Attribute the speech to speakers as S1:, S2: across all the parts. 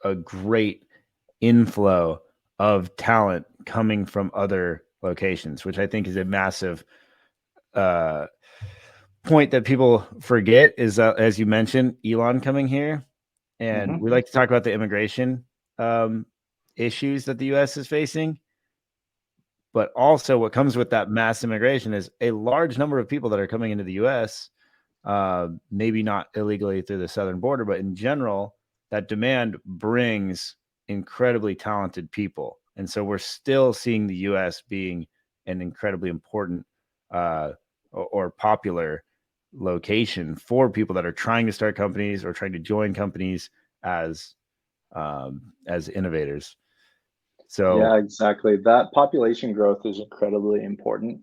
S1: a great inflow of talent coming from other locations, which I think is a massive point that people forget is as you mentioned, Elon coming here. And we like to talk about the immigration issues that the U.S. is facing. But also what comes with that mass immigration is a large number of people that are coming into the U.S., maybe not illegally through the southern border, but in general, that demand brings incredibly talented people. And so we're still seeing the U.S. being an incredibly important or popular location for people that are trying to start companies or trying to join companies as innovators. So
S2: yeah, exactly. That population growth is incredibly important.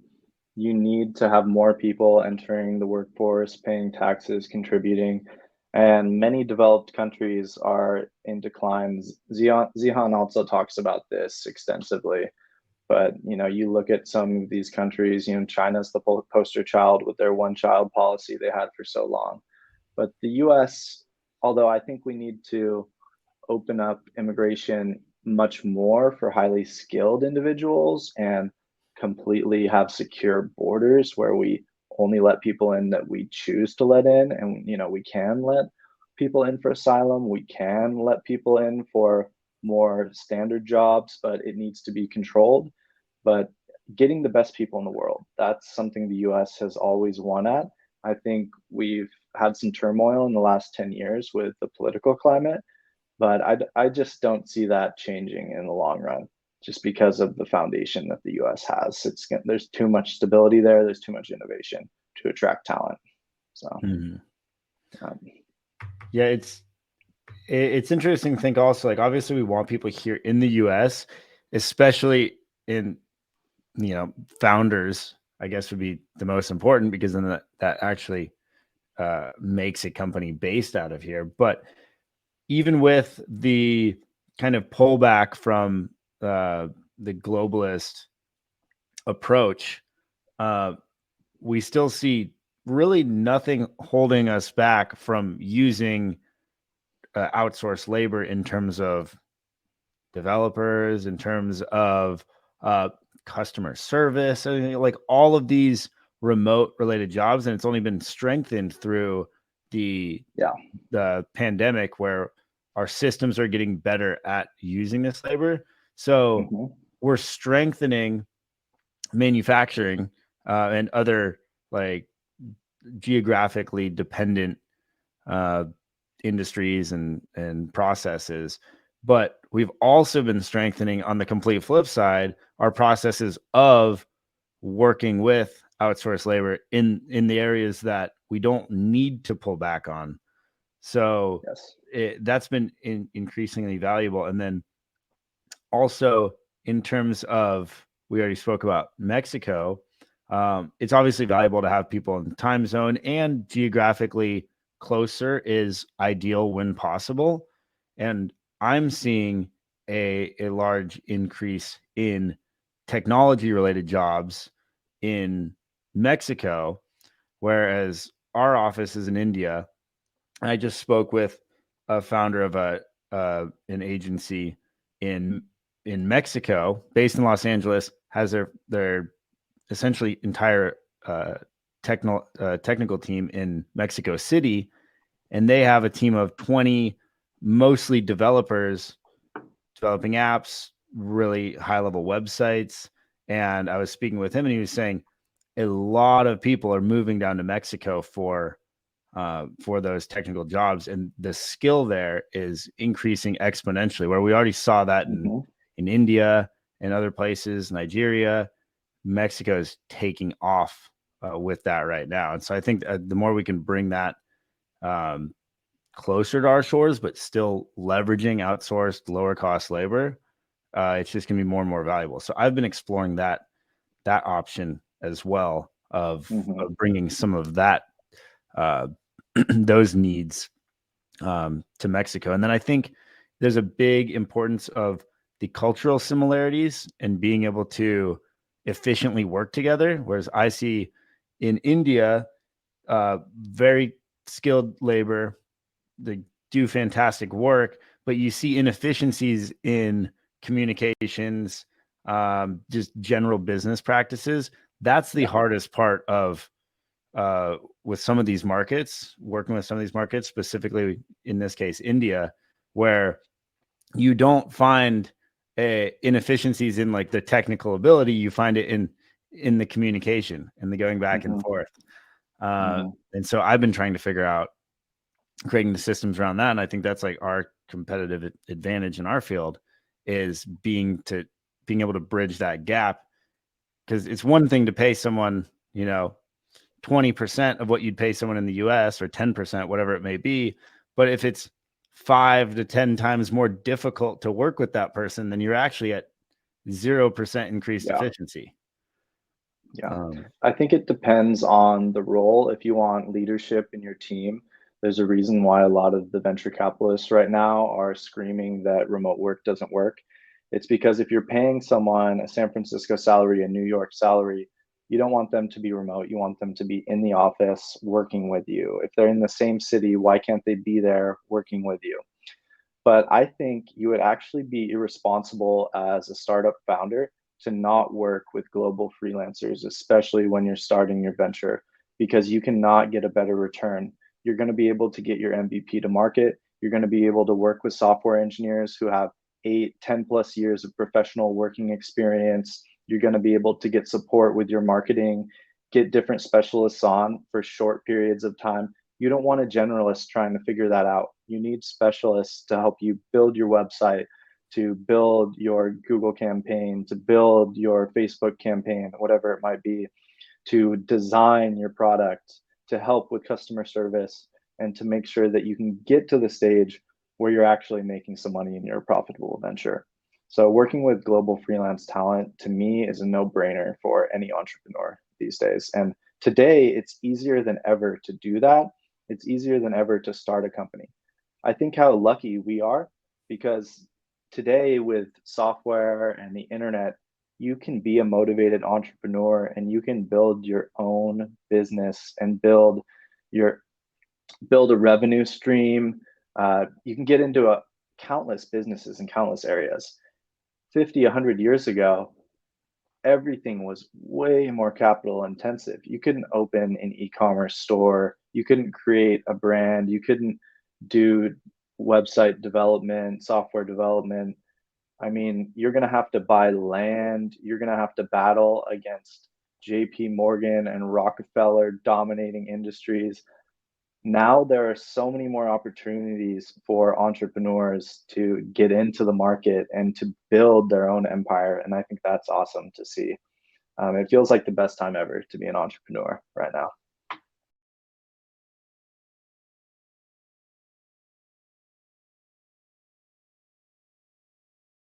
S2: You need to have more people entering the workforce, paying taxes, contributing, and many developed countries are in decline. Zihan also talks about this extensively. But you look at some of these countries. China's the poster child with their one-child policy they had for so long. But the U.S., although I think we need to open up immigration much more for highly skilled individuals and completely have secure borders where we only let people in that we choose to let in, and we can let people in for asylum, we can let people in for more standard jobs, but it needs to be controlled. But getting the best people in the world, that's something the US has always won at. I think we've had some turmoil in the last 10 years with the political climate, but I just don't see that changing in the long run, just because of the foundation that the US has. There's too much stability there, there's too much innovation to attract talent. So, um,
S1: yeah, it's interesting to think also, like, obviously we want people here in the US, especially in, founders, I guess, would be the most important, because then that actually makes a company based out of here. But even with the kind of pullback from the globalist approach, we still see really nothing holding us back from using outsourced labor in terms of developers, in terms of customer service, like all of these remote related jobs. And it's only been strengthened through the pandemic, where our systems are getting better at using this labor. So we're strengthening manufacturing and other like geographically dependent industries and processes. But we've also been strengthening, on the complete flip side, our processes of working with outsourced labor in the areas that we don't need to pull back on. So that's been increasingly valuable. And then also, in terms of, we already spoke about Mexico, it's obviously valuable to have people in the time zone, and geographically closer is ideal when possible. And I'm seeing a large increase in technology related jobs in Mexico, whereas our office is in India. I just spoke with a founder of an agency in Mexico, based in Los Angeles, has their essentially entire technical team in Mexico City, and they have a team of 20, mostly developers, developing apps, really high level websites. And I was speaking with him, and he was saying a lot of people are moving down to Mexico for those technical jobs, and the skill there is increasing exponentially. Where we already saw that in India and other places, Nigeria, Mexico is taking off with that right now. And so I think the more we can bring that closer to our shores, but still leveraging outsourced, lower cost labor, it's just going to be more and more valuable. So I've been exploring that option as well, of bringing some of that those needs to Mexico. And then I think there's a big importance of the cultural similarities and being able to efficiently work together. Whereas I see in India, very skilled labor, they do fantastic work, but you see inefficiencies in communications, just general business practices. That's the
S2: Yeah.
S1: hardest part of with some of these markets, working with some of these markets, specifically in this case, India, where you don't find inefficiencies in like the technical ability. You find it in the communication and the going back and
S2: Hmm.
S1: forth.
S2: Hmm.
S1: And so I've been trying to figure out creating the systems around that. And I think that's like our competitive advantage in our field is being able to bridge that gap. Because it's one thing to pay someone, 20% of what you'd pay someone in the US or 10%, whatever it may be. But if it's 5 to 10 times more difficult to work with that person, then you're actually at 0% increased
S2: Yeah.
S1: efficiency.
S2: Yeah.
S1: Um,
S2: I think it depends on the role. If you want leadership in your team, there's a reason why a lot of the venture capitalists right now are screaming that remote work doesn't work. It's because if you're paying someone a San Francisco salary, a New York salary, you don't want them to be remote. You want them to be in the office working with you. If they're in the same city, why can't they be there working with you? But I think you would actually be irresponsible as a startup founder to not work with global freelancers, especially when you're starting your venture, because you cannot get a better return. You're going to be able to get your MVP to market. You're going to be able to work with software engineers who have 8, 10 plus years of professional working experience. You're going to be able to get support with your marketing, get different specialists on for short periods of time. You don't want a generalist trying to figure that out. You need specialists to help you build your website, to build your Google campaign, to build your Facebook campaign, whatever it might be, to design your product, to help with customer service, and to make sure that you can get to the stage where you're actually making some money in your profitable venture. So, working with global freelance talent to me is a no brainer for any entrepreneur these days. And today, it's easier than ever to do that. It's easier than ever to start a company. I think how lucky we are because today, with software and the internet, you can be a motivated entrepreneur and you can build your own business and your build a revenue stream. You can get into countless businesses in countless areas. 50, 100 years ago, everything was way more capital intensive. You couldn't open an e-commerce store, you couldn't create a brand, you couldn't do website development, software development. I mean, you're going to have to buy land, you're going to have to battle against JP Morgan and Rockefeller dominating industries. Now there are so many more opportunities for entrepreneurs to get into the market and to build their own empire. And I think that's awesome to see. It feels like the best time ever to be an entrepreneur right now.